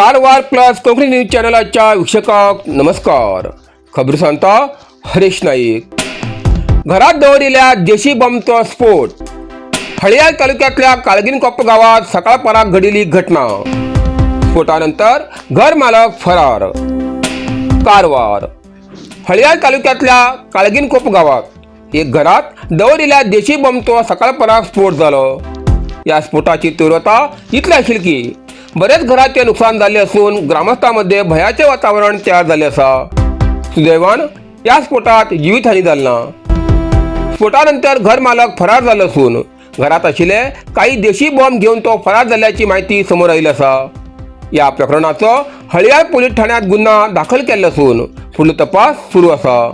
Karwar plus Konkani news चॅनलच्या वीक्षकांक नमस्कार. खबर सांगता हरीश नाईक. घरात दवरिल्ल्या देशी बॉम्बचो स्फोट. हळयाळ तालुक्यातल्या काळगीनकोप्प गावात सकाळपराक घडिल्ली घटना. स्फोटानंतर घर मालक फरार. कारवार. हळयाळ तालुक्यातल्या काळगीनकोप्प गावात एक घरात दवरिल्ल्या देशी बॉम्बचो सकाळपराक स्फोट जालो. या स्फोटाची तीव्रता इतली आशिल्ली की बरेच घरांचे नुकसान झाले असून ग्रामस्थांमध्ये भयाचे वातावरण तयार झाले असा. सुदैवान या स्फोटात जीवितहानी झाली ना. स्फोटानंतर घर मालक फरार झाला असून घरात आशिल्ले काही देशी बॉम्ब घेऊन तो फरार झाल्याची माहिती समोर आयली असा. या प्रकरणाचो हळयाळ पोलीस ठाण्यात गुन्हा दाखल केला असून पुढील तपास सुरू असा.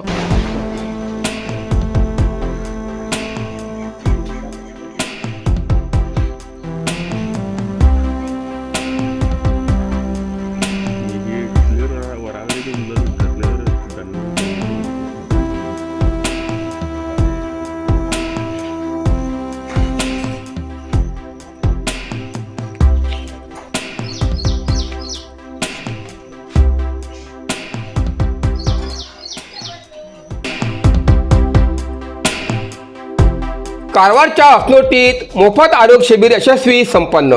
कारवारच्या अखनोटीत मोफत आरोग्य शिबिर यशस्वी संपन्न.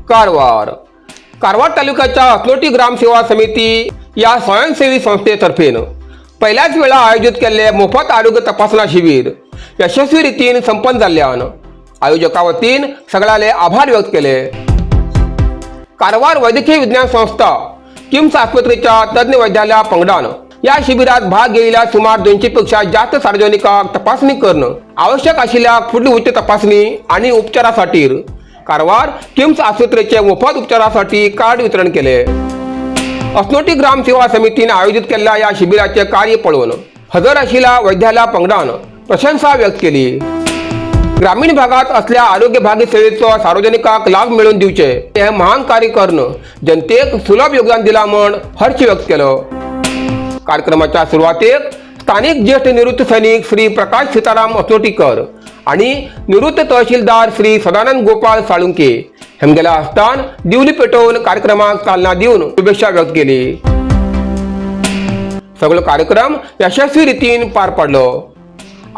कारवार तालुक्याच्या अखनोटी ग्रामसेवा समिती या स्वयंसेवी संस्थेतर्फे पहिल्याच वेळा आयोजित केलेले मोफत आरोग्य तपासणा शिबिर यशस्वी रीतीने संपन्न झाल्यान आयोजका वतीन सगळ्याले आभार व्यक्त केले. कारवार वैद्यकीय विज्ञान संस्था किम्स आस्पत्रेच्या तज्ञ वैद्यालया पंगडान या शिबिरात भाग घेतलेल्या सुमार 200 पेक्षा जास्त सार्वजनिकांक तपासणी करणं आवश्यक असलेल्या पुढील उच्च तपासणी आणि उपचारासाठी कारवार किम्स आस्पत्रेचे मोफत उपचारासाठी कार्ड वितरण केले. अखनोटी ग्राम सेवा समितीने आयोजित केलेल्या या शिबिराचे कार्य पळवून हजर असलेल्या वैद्यालया पंगडान प्रशंसा व्यक्त केली. ग्रामीण भागात असलेल्या आरोग्य भाग्य सेवेचो सार्वजनिकांक लाभ मिळवून दिवचे हे महान कार्य करून जनतेक सुलभ योगदान दिला म्हणून हर्ष व्यक्त केलं. कार्यक्रमाच्या सुरुवातेक स्थानिक ज्येष्ठ निवृत्त सैनिक श्री प्रकाश सीताराम अखनोटीकर आणि निवृत्त तहसीलदार श्री सदानंद गोपाळ साळुंके हेमगेल्या हस्तान दिवली पेटवून कार्यक्रमाक चालना देऊन शुभेच्छा व्यक्त केली. सगळो कार्यक्रम यशस्वी रीतीन पार पडलो.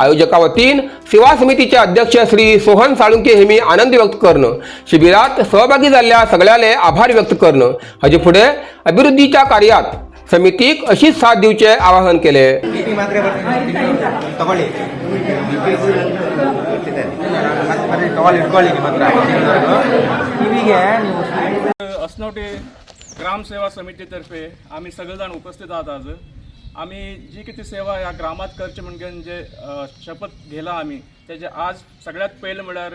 आयोजका वतीन सेवा समितीचे अध्यक्ष श्री सोहन साळुंके हेमी आनंद व्यक्त करणं शिबिरात सहभागी झालेल्या सगळ्याले आभार व्यक्त करणं हाचे पुढे अभिवृद्धीच्या कार्यात समितीक अशीच साथ दिवचे आवाहन केले. असनोटी ग्राम सेवा समितीतर्फे आम्ही सगळेजण उपस्थित आहात. आज आम्ही जी किती सेवा या ग्रामात करचे म्हणजे जे शपथ घेला आम्ही त्याचे आज सगळ्यात पहिले म्हळ्यार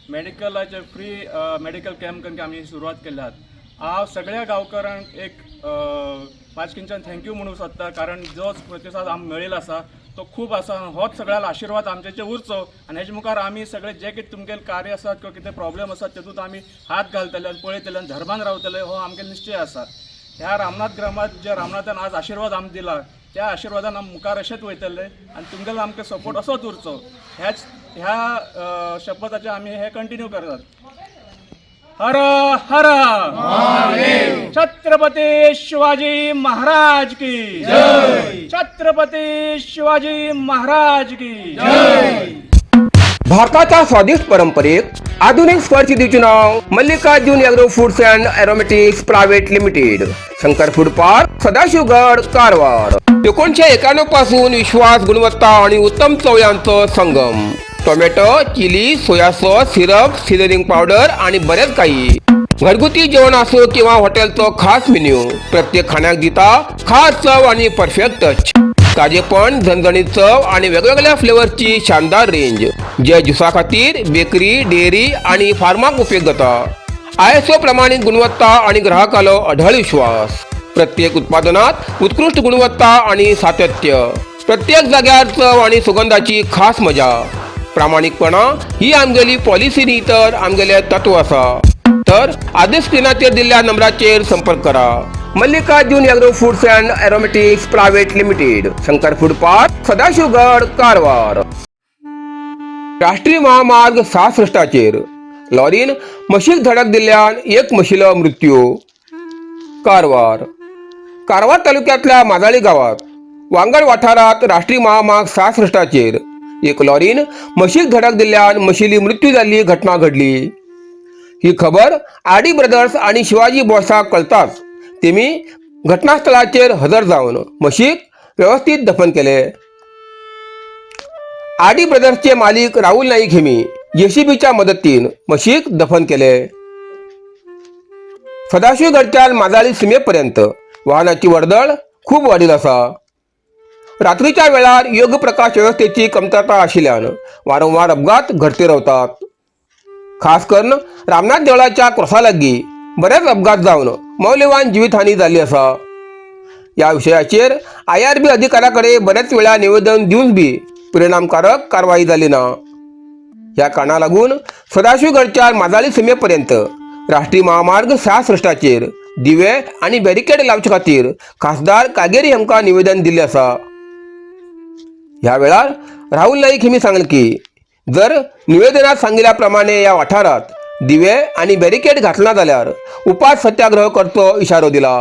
मेडिकलाचे फ्री मेडिकल कॅम्प करून आम्ही सुरवात केली आहात. हांव सगळ्या गांवकारांक एक पाचकींच्यान थँक्यू म्हणूंक सोदता कारण जो प्रतिसाद आमकां मेळिल्लो आसा तो खूब आसा. होच सगळ्यालो आशिर्वाद आमचे उरचो आनी हेजे मुखार आमी सगळे जे कितें तुमगेले कार्य आसात किंवा कितें प्रॉब्लेम आसात तेतूंत आमी हात घालतले आनी पळयतले आनी धर्मान रावतले हो आमगे निश्चय आसा. ह्या रामनाथ ग्रामात जे रामनाथान आज आशिर्वाद आमकां दिला त्या आशिर्वादान आमी मुखार अशेंच वयतले आनी तुमगेलो आमकां सपोर्ट असोच उरचो. ह्या शपथाचे आमी हे कंटिन्यू करतात. हर हर छत्रपती शिवाजी महाराज की जय. छत्रपती शिवाजी महाराज की जय. भारताच्या स्वादिष्ट परंपरेक आधुनिक स्पर्श दिवचे नाव Mallikarjun agro foods and aromatics private limited, Shankar food park, Sadashivgad, Karwar. 1991 पासून विश्वास, गुणवत्ता आणि उत्तम चव यांचा संगम. Tomato, chilli, soya sauce, syrup, seasoning powder आणि बरेच काही. घरगुती जेवण असो किंवा हॉटेलचं खास मेन्यू प्रत्येक खाण्याक दिता खास चव आणि परफेक्ट टच. ताजेपण, झणझणीत चव आणि वेगवेगळ्या फ्लेवरची शानदार रेंज जे ज्युसा खातीर बेकरी, डेअरी आणि फार्माक उपयोग जाता. ISO प्रमाणित गुणवत्ता आणि ग्राहकालो अढळ विश्वास. प्रत्येक उत्पादनात उत्कृष्ट गुणवत्ता आणि सातत्य. प्रत्येक जाग्यार चव आणि सुगंधाची खास मजा. प्रामाणिकपणा ही आमगेली पॉलिसी न्ही तर आमगेले तत्व आसा. तर आदेश स्क्रीनाचेर दिल्ल्या नंबराचेर संपर्क करा. Mallikarjun agro foods and aromatics private limited, Shankar food park, Sadashivgad, Karwar. राष्ट्रीय महामार्ग 66 लॉरीन म्हशीक धडक दिल्ल्यान एक म्हशीलो मृत्यू. कारवार तालुक्यातल्या माजाळी गावात वांगड वाठारात राष्ट्रीय महामार्ग 66 एक लॉरीन म्हशीक धडक दिल्ल्यान म्हशीली मृत्यू जाल्ली घटना घडली. ही खबर आडी ब्रदर्स आणि शिवाजी बॉसाक कळताच तेमी घटनास्थळाचेर हजर जावन म्हशीक व्यवस्थित दफन केले. आडी ब्रदर्सचे मालिक राहुल नाईक हेमी जेसीबीच्या मदतीन म्हशीक दफन केले. सदाशिवगडच्यान माजाळी सीमेपर्यंत वाहनाची वर्दळ खूप वाढील असा. रात्रीच्या वेळार योग्य प्रकाश व्यवस्थेची कमतरता आशिल्ल्यान वारंवार अपघात घडते रावतात. खास करून रामनाथ देवळाच्या क्रॉसा लागीं बरेच अपघात जावन मौल्यवान जिवीतहानी जाल्ली असा. या विशयाचेर IRB अधिकाऱ्याकडे बरेच वेळा निवेदन दिवन बी परिणामकारक कारवाई जाली ना. ह्या कारणाक लागून सदाशिवगडच्या माजाळी सीमेपर्यंत राष्ट्रीय महामार्ग 66 दिवे आणि बॅरिकेड लावचे खातीर खासदार कागेरी हांकां निवेदन दिल्लें आसा. ह्या वेळार राहुल नाईक हेमी सांगले की जर निवेदनात सांगिल्ल्या प्रमाणे ह्या वाठारात दिवे आणि बॅरिकेड घातला जाल्यार उपास सत्याग्रह करचो इशारो दिला.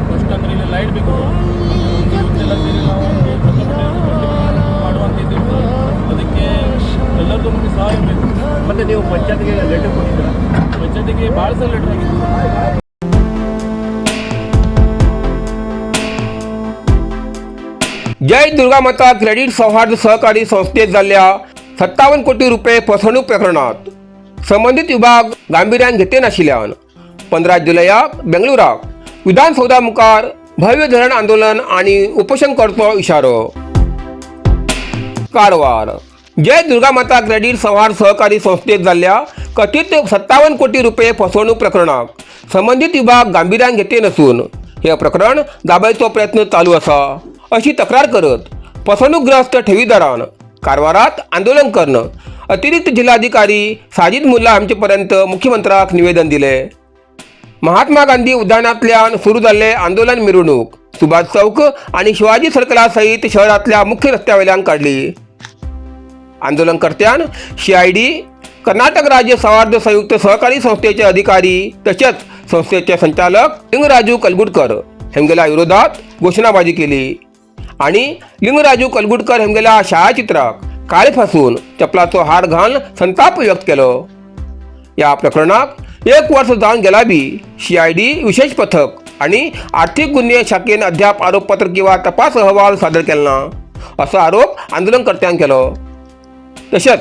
ಫಸ್ಟ್ ಅಂದ್ರೆ ಇಲ್ಲಿ ಲೈಟ್ ಬೇಕು ಎಲ್ಲ ಸೇರಿ ನಾವು ಮಾಡುವಂತಿದ್ದೀವಿ. ಅದಕ್ಕೆ ಎಲ್ಲರದ್ದು ನಮಗೆ ಸಹಾಯ ಬೇಕು. ಮತ್ತೆ ನೀವು ಪಂಚಾಯತ್ಗೆ ಲೆಟರ್ ಕೊಟ್ಟಿದ್ದೀರಾ? ಪಂಚಾಯತಿಗೆ ಭಾಳ ಸಲ ಲೆಟರ್ ಆಗಿದೆ. जय दुर्गा माता क्रेडिट सौहार्द सहकारी संस्थेत जाल्ल्या 57 कोटी रुपये फसवणूक प्रकरणात संबंधित विभाग गांभीर्यान घेते नाशिल्ल्यान 15 जुलयाक बेंगळुराक विधानसौधा मुखार भव्य धरण आंदोलन आणि उपोषण करचो इशारो. कारवार जय दुर्गा माता क्रेडिट सौहार्द सहकारी संस्थेत जाल्ल्या कथित 57 कोटी रुपये फसवणूक प्रकरणाक संबंधित विभाग गांभीर्यान घेते नसून हे प्रकरण दाबायचो प्रयत्न चालू असा अशी तक्रार करत फसवणूकग्रस्त ठेवीदारान कारवारात आंदोलन करणं अतिरिक्त जिल्हाधिकारी साजिद मुल्ला हांचेपर्यंत मुख्यमंत्र्याक निवेदन दिले. महात्मा गांधी उद्यानांतल्यान सुरू जाल्ले आंदोलन मिरवणूक सुभाष चौक आणि शिवाजी सर्कला सहित शहरातल्या मुख्य रस्त्यावयल्यान काढली. आंदोलनकर्त्यान CID कर्नाटक राज्य सौहार्द संयुक्त सहकारी संस्थेचे अधिकारी तसेच संस्थेचे संचालक लिंगराजू कलगुडकर हेमगेल्या विरोधात घोषणाबाजी केली आणि लिंगराजू कलगुडकर हेमगेल्या छायाचित्राक काळे फासून चपलाचो हार घालून संताप व्यक्त केलो. या प्रकरणाक 1 वर्ष जावन गेला बी CID विशेष पथक आणि आर्थिक गुन्हे शाखेन अद्याप आरोपपत्र किंवा तपास अहवाल सादर केला ना असा आरोप आंदोलनकर्त्यांन केलो. तसेच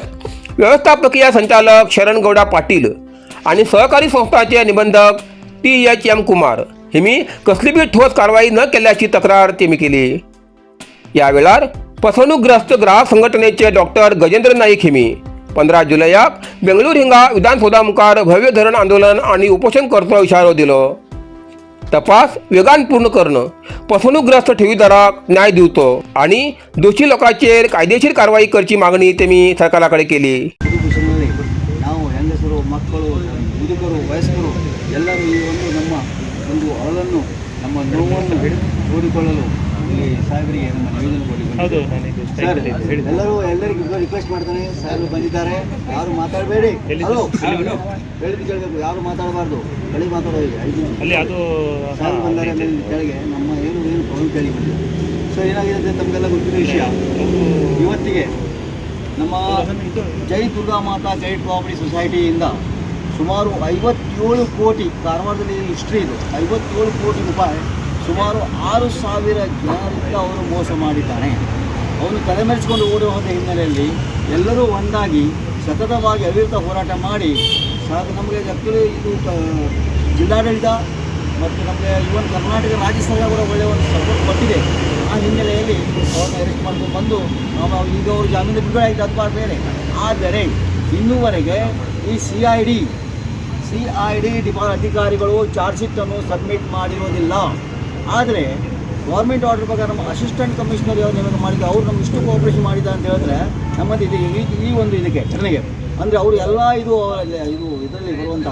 व्यवस्थापकीय संचालक शरण गौडा पाटील आणि सहकारी संस्थांचे निबंधक THM कुमार हेमी कसली बी ठोस कारवाई न केल्याची तक्रार तेमी केली. या वेळार फसवणूकग्रस्त ग्राहक संघटनेचे डॉक्टर गजेंद्र नाईक हेमी 15 जुलयाक बेंगळूर हिंगा विधानसौधा मुखार भव्य धरण आंदोलन आणि उपोषण करचो इशारो दिलो. तपास वेगान पूर्ण करणं फसवणूकग्रस्त ठेवीदाराक न्याय दिवचो आणि दोषी लोकांचेर कायदेशीर कारवाई करची मागणी तेमी सरकाराकडे केली. ಎಜುಕೇಷನ್ನಲ್ಲಿ ನಾವು ಹೆಂಗಸರು ಮಕ್ಕಳು ಮುದುಕರು ವಯಸ್ಕರು ಎಲ್ಲರೂ ಈ ನಮ್ಮ ಒಂದು ಅಳಲನ್ನು ನಮ್ಮ ನೋವನ್ನು ತೋಡಿಕೊಳ್ಳಲು ಇಲ್ಲಿ ಸಾಹೇಬರಿಗೆ ನಮ್ಮ ನಿವೇದನೆ ಕೊಟ್ಟಿದ್ದೀವಿ. ಸರ್ ಎಲ್ಲರಿಗೂ ರಿಕ್ವೆಸ್ಟ್ ಮಾಡ್ತಾನೆ, ಸಾಹೇಬರು ಬಂದಿದ್ದಾರೆ, ಯಾರು ಮಾತಾಡಬೇಡಿ. ಹಲೋ ಹೇಳಿದ್ದು ಕೇಳಬೇಕು, ಯಾರು ಮಾತಾಡಬಾರ್ದು. ಬೆಳಿಗ್ಗೆ ಮಾತಾಡೋದು 5 ನಿಮಿಷ ಸಾಹೇಬರು ಬಂದರೆ ಕೆಳಗೆ ನಮ್ಮ ಏನು ಪ್ರಾಬ್ಲಮ್ ಕೇಳಿ ಬಂದಿದೆ. ಸೊ ಏನಾಗಿದೆ ತಮಗೆಲ್ಲ ಗೊತ್ತಿರೋ ವಿಷಯ, ಇವತ್ತಿಗೆ ನಮ್ಮ ಜೈ ದುರ್ಗಾ ಮಾತಾ ಕ್ರೆಡಿಟ್ ಕೋಆಪರೇಟಿವ್ ಸೊಸೈಟಿಯಿಂದ ಸುಮಾರು 57 ಕೋಟಿ, ಕಾರವಾರದಲ್ಲಿ ಹಿಸ್ಟ್ರಿ ಇದು, 57 ಕೋಟಿ ರೂಪಾಯಿ ಸುಮಾರು 6,000 ಜನರಿಂದ ಅವರು ಮೋಸ ಮಾಡಿದ್ದಾನೆ. ಅವನು ತಲೆಮೆರೆಸಿಕೊಂಡು ಓಡಿ ಹೋದ ಹಿನ್ನೆಲೆಯಲ್ಲಿ ಎಲ್ಲರೂ ಒಂದಾಗಿ ಸತತವಾಗಿ ಅವಿರತ ಹೋರಾಟ ಮಾಡಿ ನಮಗೆ ಆ್ಯಕ್ಚುಲಿ ಇದು ಜಿಲ್ಲಾಡಳಿತ ಮತ್ತು ನಮಗೆ ಇವನ್ ಕರ್ನಾಟಕ ರಾಜ್ಯ ಸರ್ಕಾರ ಕೂಡ ಒಳ್ಳೆಯ ಒಂದು ಸಪೋರ್ಟ್ ಕೊಟ್ಟಿದೆ. ಆ ಹಿನ್ನೆಲೆಯಲ್ಲಿ ಅವ್ರನ್ನ ಅರೆಸ್ಟ್ ಮಾಡ್ಕೊಂಡು ಬಂದು ಈಗ ಅವರು ಜಾಮೀನು ಬಿಡುಗಡೆ ಆಗಿದೆ, ಅದು ಬೇರೆ. ಆದರೆ ಇನ್ನೂವರೆಗೆ ಈ CID ಅಧಿಕಾರಿಗಳು ಚಾರ್ಜ್ ಶೀಟನ್ನು ಸಬ್ಮಿಟ್ ಮಾಡಿರೋದಿಲ್ಲ. ಆದರೆ ಗೌರ್ಮೆಂಟ್ ಆರ್ಡರ್ ಪ್ರಕಾರ ನಮ್ಮ ಅಸಿಸ್ಟೆಂಟ್ ಕಮಿಷನರ್ ಯಾವ ನೇಮಕ ಮಾಡಿದ್ದು ಅವ್ರು ನಮ್ಗೆ ಇಷ್ಟು ಕೋಆಪ್ರೇಷನ್ ಮಾಡಿದ ಅಂತ ಹೇಳಿದ್ರೆ ನಮ್ಮದು ಇದು ಈ ಒಂದು ಇದಕ್ಕೆ ಘಟನೆಗೆ ಅಂದರೆ ಅವರು ಎಲ್ಲ ಇದರಲ್ಲಿ ಬರುವಂಥ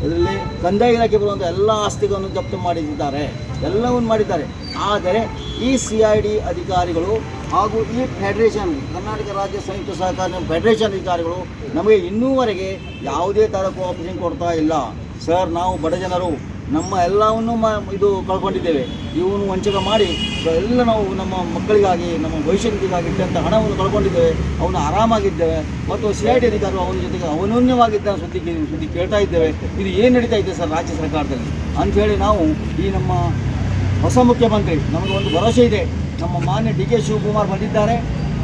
ಇದರಲ್ಲಿ ಕಂದಾಯ ಇಲಾಖೆ ಬರುವಂಥ ಎಲ್ಲ ಆಸ್ತಿಗಳನ್ನು ಜಪ್ತು ಮಾಡಿದ್ದಾರೆ, ಎಲ್ಲವನ್ನು ಮಾಡಿದ್ದಾರೆ. ಆದರೆ ಈ CID ಅಧಿಕಾರಿಗಳು ಹಾಗೂ ಈ ಫೆಡರೇಷನ್ ಕರ್ನಾಟಕ ರಾಜ್ಯ ಸಂಯುಕ್ತ ಸಹಕಾರ ಫೆಡರೇಷನ್ ಅಧಿಕಾರಿಗಳು ನಮಗೆ ಇನ್ನೂವರೆಗೆ ಯಾವುದೇ ಥರ ಕೋಆಪರೇಷನ್ ಕೊಡ್ತಾ ಇಲ್ಲ. ಸರ್, ನಾವು ಬಡ ಜನರು ನಮ್ಮ ಎಲ್ಲವನ್ನು ಇದು ಕಳ್ಕೊಂಡಿದ್ದೇವೆ. ಇವನು ವಂಚಕ ಮಾಡಿ ಎಲ್ಲ ನಾವು ನಮ್ಮ ಮಕ್ಕಳಿಗಾಗಿ ನಮ್ಮ ಭವಿಷ್ಯಕ್ಕಾಗಿ ಇಟ್ಟಂಥ ಹಣವನ್ನು ಕಳ್ಕೊಂಡಿದ್ದೇವೆ. ಅವನು ಆರಾಮಾಗಿದ್ದೇವೆ ಮತ್ತು CID ಅಧಿಕಾರಿ ಅವನ ಜೊತೆಗೆ ಅನನ್ಯವಾಗಿದ್ದ ಸುದ್ದಿ ಕೇಳ್ತಾ ಇದ್ದೇವೆ. ಇದು ಏನು ನಡೀತಾ ಇದೆ ಸರ್ ರಾಜ್ಯ ಸರ್ಕಾರದಲ್ಲಿ ಅಂಥೇಳಿ ನಾವು ಈ ನಮ್ಮ ಹೊಸ ಮುಖ್ಯಮಂತ್ರಿ ನಮಗೆ ಒಂದು ಭರವಸೆ ಇದೆ. ನಮ್ಮ ಮಾನ್ಯ DK ಶಿವಕುಮಾರ್ ಬಂದಿದ್ದಾರೆ.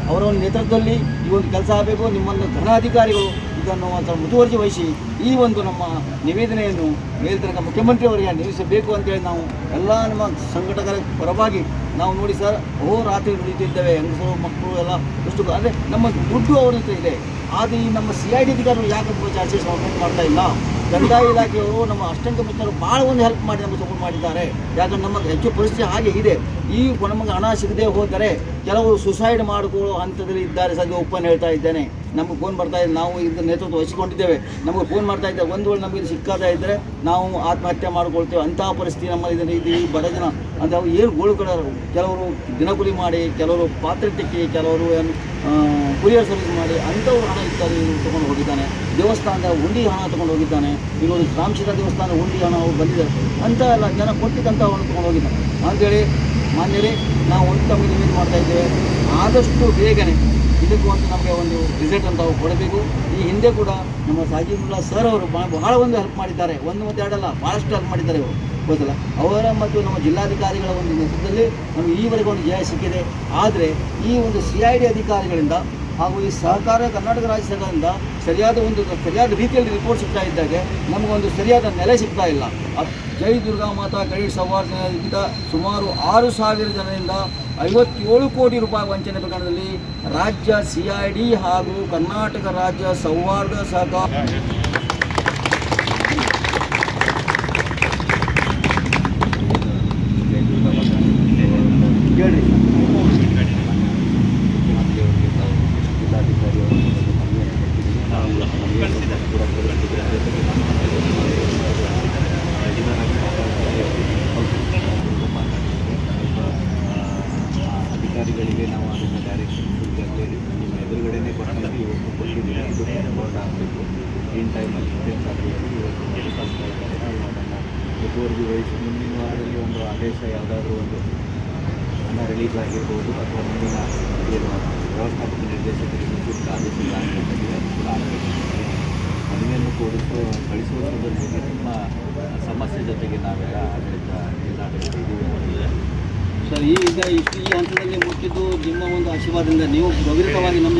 ಅವರ ಒಂದು ನೇತೃತ್ವದಲ್ಲಿ ಈ ಒಂದು ಕೆಲಸ ಆಗಬೇಕು. ನಿಮ್ಮನ್ನು ಘನಾಧಿಕಾರಿಗಳು ಇದನ್ನು ಒಂದು ಮುತುವರ್ಜಿ ವಹಿಸಿ ಈ ಒಂದು ನಮ್ಮ ನಿವೇದನೆಯನ್ನು ಮೇಲ್ತನಕ ಮುಖ್ಯಮಂತ್ರಿಯವರಿಗೆ ನಿಲ್ಲಿಸಬೇಕು ಅಂತೇಳಿ ನಾವು ಎಲ್ಲ ನಮ್ಮ ಸಂಘಟಕರ ಪರವಾಗಿ ನಾವು ನೋಡಿ ಸರ್, ರಾತ್ರಿ ದುಡಿತಿದ್ದೇವೆ. ಹೆಂಗಸರು ಮಕ್ಕಳು ಎಲ್ಲ ಎಷ್ಟು ಅಂದರೆ ನಮ್ಮ ದುಡ್ಡು ಅವ್ರ ಹತ್ರ ಇದೆ. ಆದರೆ ಈ ನಮ್ಮ CID ಅಧಿಕಾರಿಗಳು ಯಾಕೆ ಚಾರ್ಜಸ್ ಮಾಡ್ತಾ ಇಲ್ಲ? ಕಂದಾಯ ಇಲಾಖೆಯವರು ನಮ್ಮ ಅಸಿಸ್ಟೆಂಟ್ ಕಮಿಷನರ್ ಭಾಳ ಒಂದು ಹೆಲ್ಪ್ ಮಾಡಿ ನಮಗೆ ಸಪೋರ್ಟ್ ಮಾಡಿದ್ದಾರೆ. ಯಾಕಂದ್ರೆ ನಮ್ಮ ಹೆಚ್ಚು ಪರಿಸ್ಥಿತಿ ಹಾಗೆ ಇದೆ. ಈ ನಮಗೆ ಹಣ ಸಿಗದೆ ಹೋದರೆ ಕೆಲವರು ಸುಸೈಡ್ ಮಾಡಿಕೊಳ್ಳೋ ಹಂತದಲ್ಲಿ ಇದ್ದಾರೆ. ಸದ್ಯ ಓಪನ್ ಹೇಳ್ತಾ ಇದ್ದೇನೆ. ನಮಗೆ ಫೋನ್ ಬರ್ತಾ ಇದೆ, ನಾವು ಇದರ ನೇತೃತ್ವ ವಹಿಸಿಕೊಂಡಿದ್ದೇವೆ. ನಮಗೆ ಫೋನ್ ಮಾಡ್ತಾ ಇದ್ದಾರೆ, ಒಂದು ವೇಳೆ ನಮಗೆ ಸಿಕ್ಕಾದ ಇದ್ದರೆ ನಾವು ಆತ್ಮಹತ್ಯೆ ಮಾಡ್ಕೊಳ್ತೇವೆ. ಅಂತಹ ಪರಿಸ್ಥಿತಿ ನಮ್ಮಲ್ಲಿ ಇದೆ. ಈ ಬಡ ಜನ ಅಂತ ಏನು ಗೋಳುಗಳರು ಕೆಲವರು ದಿನಕೂಲಿ ಮಾಡಿ, ಕೆಲವರು ಪಾತ್ರೆ ತಿಕ್ಕಿ, ಕೆಲವರು ಕುರಿಯರ್ ಸರ್ವಿಸ್ ಮಾಡಿ ಅಂಥವ್ರು ಹಣ ಇತ್ಯಾದಿ ತೊಗೊಂಡು ಹೋಗಿದ್ದಾನೆ. ದೇವಸ್ಥಾನದ ಹುಂಡಿ ಹಣ ತೊಗೊಂಡು ಹೋಗಿದ್ದಾನೆ. ಈಗ ಒಂದು ರಾಮಶಿಖಾ ದೇವಸ್ಥಾನದ ಹುಂಡಿ ಹಣ ಅವ್ರು ಬಂದಿದ್ದಾರೆ ಅಂತ ಎಲ್ಲ ಜನ ಕೊಟ್ಟಿದ್ದಂಥ ಹಣ ತೊಗೊಂಡು ಹೋಗಿದ್ದಾನೆ ಅಂಥೇಳಿ ಮಾನ್ಯರೇ ನಾವು ಒಂದು ತಮಗೆ ನಿವೇದನೆ ಮಾಡ್ತಾ ಇದ್ದೇವೆ. ಆದಷ್ಟು ಬೇಗನೆ ಇದಕ್ಕೂ ಅಂತ ನಮಗೆ ಒಂದು ರಿಸಲ್ಟ್ ಅಂತ ಕೊಡಬೇಕು. ಈ ಹಿಂದೆ ಕೂಡ ನಮ್ಮ ಸಾಜಿಬುಲ್ಲಾ ಸರ್ ಅವರು ಬಹಳ ಒಂದು ಹೆಲ್ಪ್ ಮಾಡಿದ್ದಾರೆ. ಒಂದು ಮತ್ತು ಎರಡಲ್ಲ, ಭಾಳಷ್ಟು ಹೆಲ್ಪ್ ಮಾಡಿದ್ದಾರೆ ಇವರು, ಗೊತ್ತಲ್ಲ. ಅವರ ಮತ್ತು ನಮ್ಮ ಜಿಲ್ಲಾಧಿಕಾರಿಗಳ ಒಂದು ನೇತೃತ್ವದಲ್ಲಿ ನಮಗೆ ಈವರೆಗೆ ಒಂದು ಜಯ ಸಿಕ್ಕಿದೆ. ಆದರೆ ಈ ಒಂದು CID ಅಧಿಕಾರಿಗಳಿಂದ ಹಾಗೂ ಈ ಸಹಕಾರ ಕರ್ನಾಟಕ ರಾಜ್ಯ ಸರ್ಕಾರದಿಂದ ಸರಿಯಾದ ರೀತಿಯಲ್ಲಿ ರಿಪೋರ್ಟ್ ಸಿಗ್ತಾ ಇದ್ದಾಗೆ ನಮಗೊಂದು ಸರಿಯಾದ ನೆಲೆ ಸಿಗ್ತಾ ಇಲ್ಲ. ಜೈ ದುರ್ಗಾ ಮಾತಾ ಕ್ರೆಡಿಟ್ ಸಂವಾದದಿಂದ ಸುಮಾರು 6,000 ಜನರಿಂದ 57 ಕೋಟಿ ರೂಪಾಯಿ ವಂಚನೆ ಪ್ರಕರಣದಲ್ಲಿ ರಾಜ್ಯ CID ಹಾಗೂ ಕರ್ನಾಟಕ ರಾಜ್ಯ ಸೌಹಾರ್ದ ಸಹಕಾರ ಕೇಳಿ ಅಧಿಕಾರಿಗಳಿಗೆ ನಾವು ಅದನ್ನು ಡೈರೆಕ್ಷನ್ ಅಂತೇಳಿ ನಿಮ್ಮ ಎದುರುಗಡೆನೇ ಕೊಟ್ಟಿದ್ದೀವಿ. ಇವತ್ತು ಕೊಟ್ಟಿದ್ದೀವಿ. ಇದು ರಿಪೋರ್ಟ್ ಆಗಬೇಕು ಇನ್ ಟೈಮಲ್ಲಿ ಇನ್ಸೆನ್ಸ್ ಆಗಬೇಕು. ಇವತ್ತು ಕಳಿಸ್ತಾ ಇದ್ದಾರೆ. ನಾವು ಅದನ್ನು ಮುತುವರ್ಜಿ ವಹಿಸಿ ಮುಂದಿನ ವಾರದಲ್ಲಿ ಒಂದು ಆದೇಶ ಯಾವುದಾದ್ರೂ ಒಂದು ಹಣ ರಿಲೀಸ್ ಆಗಿರ್ಬೋದು ಅಥವಾ ಮುಂದಿನ ಏನು ವ್ಯವಸ್ಥಾಪಕ ನಿರ್ದೇಶಕರಿಗೆ ಸೂಕ್ತ ಆದೇಶ ಆಗಬೇಕಾಗಿದೆ. ಅದು ಕೂಡ ಆಗಬೇಕು. ಮನವಿಯನ್ನು ಕಳಿಸುವುದರಲ್ಲಿ ನಿಮ್ಮ ಸಮಸ್ಯೆ ಜೊತೆಗೆ ನಾವೆಲ್ಲ ಜಿಲ್ಲಾಡಳಿತ ಇದ್ದೀವಿ. ಸರ್, ಈಗ ಈ ಹಂತದಲ್ಲಿ ಮುಟ್ಟಿದ್ದು ನಿಮ್ಮ ಒಂದು ಆಶೀರ್ವಾದದಿಂದ ನೀವು ಗಂಭೀರವಾಗಿ ನಮ್ಮ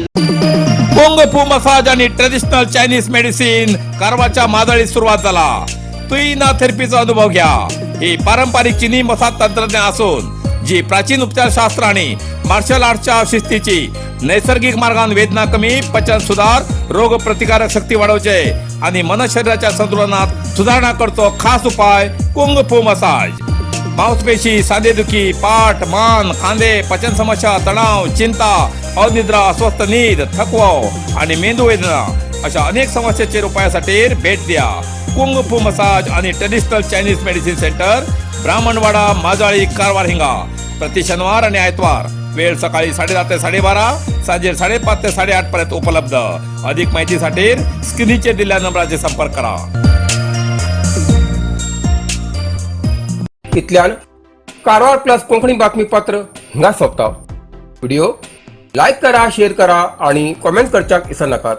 कुंग फू मसाज आणि ट्रेडिशनल चायनीज मेडिसिन कारवारच्या मादळी सुरुवात झाला. तुईना थेरपीचा अनुभव घ्या. ही पारंपरिक चीनी मसाज तंत्रज्ञान असून जी प्राचीन उपचार शास्त्र आणि मार्शल आर्टच्या शिस्तीची नैसर्गिक मार्गाने वेदना कमी, पचन सुधार, रोग प्रतिकारक शक्ती वाढवते आणि मन शरीराच्या संतुलनात सुधारणा करतो. खास उपाय कुंग फू मसाज. मांसपेशी, सांधेदुखी, पाठ, मान, खांदे, पचन समस्या, तणाव, चिंता, अनिद्रा, अस्वस्थ नींद, थकवा आणि मेंदू वेदना अशा अनेक समस्येचे उपायासाठी भेट द्या. कुंग फू मसाज आणि traditional Chinese medicine centre, Brahmanwada, Majali, Karwar हिंगा. प्रति शनिवार आणि आयतवार. वेळ सकाळी 10:30 ते 12:30, सांजे 5:30 ते 8:30 पर्यंत उपलब्ध. अधिक माहितीसाठी स्क्रीनचे दिलेल्या नंबराचे संपर्क करा. इथल्यान कारवार प्लस कोंकणी बातमीपत्र हिंगा सोंपता. व्हिडिओ लाईक करा, शेअर करा आणि कॉमेंट करच्याक विसरू नाकात.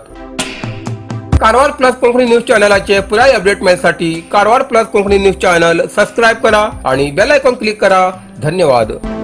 कारवार प्लस कोंकणी न्यूज चॅनलाचे पुराय अपडेट मिळण्यासाठी Karwar plus Konkani news channel subscribe करा आणि बेल आयकॉन क्लिक करा. धन्यवाद.